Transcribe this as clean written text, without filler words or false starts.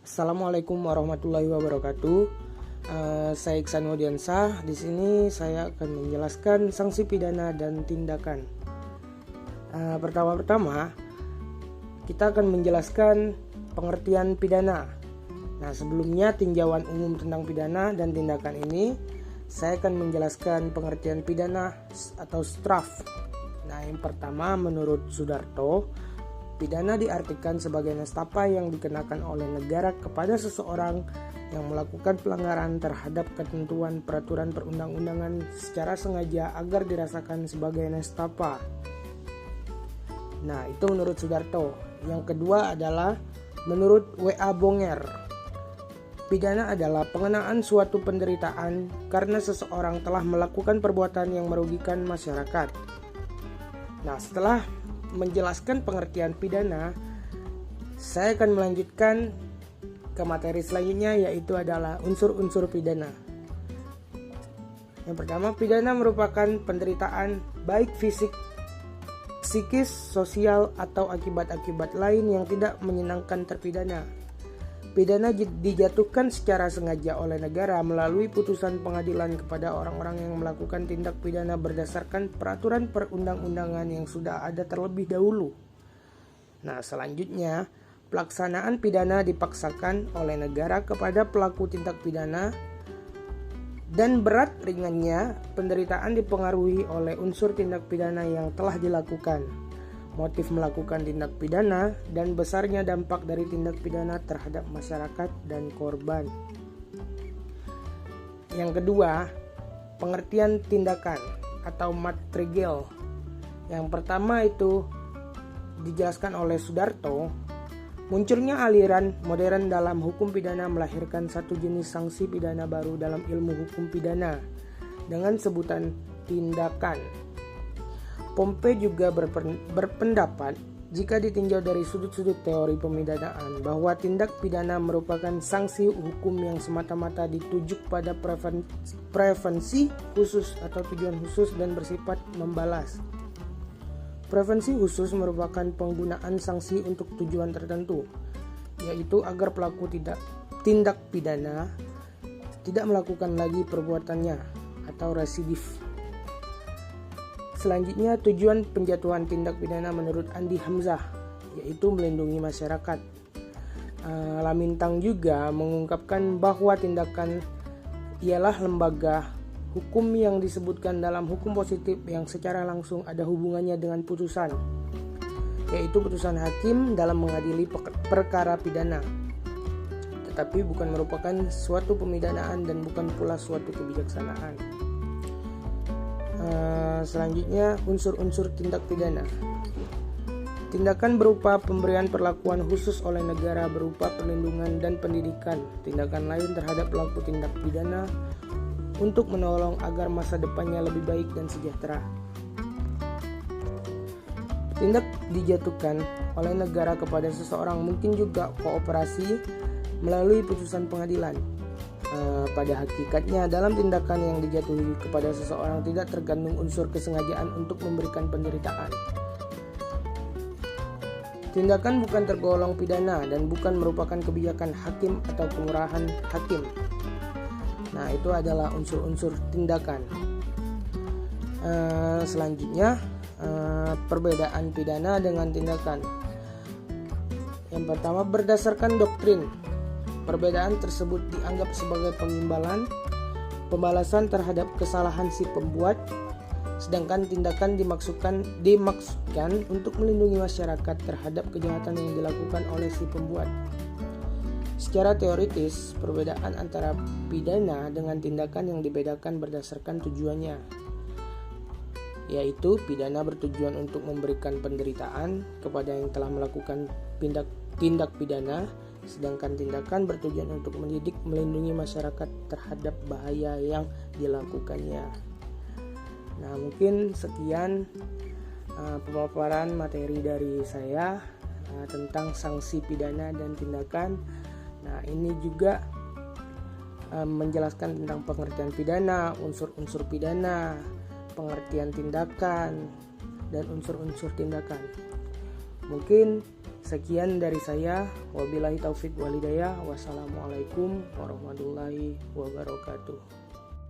Assalamualaikum warahmatullahi wabarakatuh. Saya Iksan Wadiansah. Di sini saya akan menjelaskan sanksi pidana dan tindakan. Pertama-tama kita akan menjelaskan pengertian pidana. Nah, sebelumnya tinjauan umum tentang pidana dan tindakan ini, saya akan menjelaskan pengertian pidana atau straf. Nah, yang pertama menurut Sudarto, pidana diartikan sebagai nestapa yang dikenakan oleh negara kepada seseorang yang melakukan pelanggaran terhadap ketentuan peraturan perundang-undangan secara sengaja agar dirasakan sebagai nestapa. Nah, itu menurut Sudarto. Yang kedua adalah menurut W.A. Bonger. Pidana adalah pengenaan suatu penderitaan karena seseorang telah melakukan perbuatan yang merugikan masyarakat. Nah, setelah menjelaskan pengertian pidana, saya akan melanjutkan ke materi selanjutnya, yaitu adalah unsur-unsur pidana. Yang pertama, pidana merupakan penderitaan baik fisik, psikis, sosial, atau akibat-akibat lain yang tidak menyenangkan terpidana. Pidana dijatuhkan secara sengaja oleh negara melalui putusan pengadilan kepada orang-orang yang melakukan tindak pidana berdasarkan peraturan perundang-undangan yang sudah ada terlebih dahulu. Nah, selanjutnya, pelaksanaan pidana dipaksakan oleh negara kepada pelaku tindak pidana, dan berat ringannya penderitaan dipengaruhi oleh unsur tindak pidana yang telah dilakukan, motif melakukan tindak pidana, dan besarnya dampak dari tindak pidana terhadap masyarakat dan korban. Yang kedua, pengertian tindakan atau matrigel. Yang pertama itu dijelaskan oleh Sudarto. Munculnya aliran modern dalam hukum pidana melahirkan satu jenis sanksi pidana baru dalam ilmu hukum pidana dengan sebutan tindakan. Pompe juga berpendapat, jika ditinjau dari sudut-sudut teori pemidanaan, bahwa tindak pidana merupakan sanksi hukum yang semata-mata ditujuk pada prevensi khusus atau tujuan khusus dan bersifat membalas. Prevensi khusus merupakan penggunaan sanksi untuk tujuan tertentu, yaitu agar pelaku tindak pidana tidak melakukan lagi perbuatannya atau residif. Selanjutnya, tujuan penjatuhan tindak pidana menurut Andi Hamzah, yaitu melindungi masyarakat. Lamintang juga mengungkapkan bahwa tindakan ialah lembaga hukum yang disebutkan dalam hukum positif yang secara langsung ada hubungannya dengan putusan, yaitu putusan hakim dalam mengadili perkara pidana, tetapi bukan merupakan suatu pemidanaan dan bukan pula suatu kebijaksanaan. Selanjutnya, unsur-unsur tindak pidana. Tindakan berupa pemberian perlakuan khusus oleh negara berupa perlindungan dan pendidikan. Tindakan lain terhadap pelaku tindak pidana untuk menolong agar masa depannya lebih baik dan sejahtera. Tindak dijatuhkan oleh negara kepada seseorang mungkin juga kooperasi melalui putusan pengadilan. Pada hakikatnya, dalam tindakan yang dijatuhi kepada seseorang tidak terkandung unsur kesengajaan untuk memberikan penderitaan. Tindakan bukan tergolong pidana dan bukan merupakan kebijakan hakim atau kemurahan hakim. Nah, itu adalah unsur-unsur tindakan. Selanjutnya, perbedaan pidana dengan tindakan. Yang pertama, berdasarkan doktrin, perbedaan tersebut dianggap sebagai pembalasan terhadap kesalahan si pembuat, sedangkan tindakan dimaksudkan untuk melindungi masyarakat terhadap kejahatan yang dilakukan oleh si pembuat. Secara teoritis, perbedaan antara pidana dengan tindakan yang dibedakan berdasarkan tujuannya, yaitu pidana bertujuan untuk memberikan penderitaan kepada yang telah melakukan tindak pidana, sedangkan tindakan bertujuan untuk mendidik melindungi masyarakat terhadap bahaya yang dilakukannya. Nah, mungkin sekian pemaparan materi dari saya tentang sanksi pidana dan tindakan. Nah, ini juga menjelaskan tentang pengertian pidana, unsur-unsur pidana, pengertian tindakan, dan unsur-unsur tindakan. Mungkin Sekian dari saya. Wabillahi taufik walhidayah. Wassalamualaikum warahmatullahi wabarakatuh.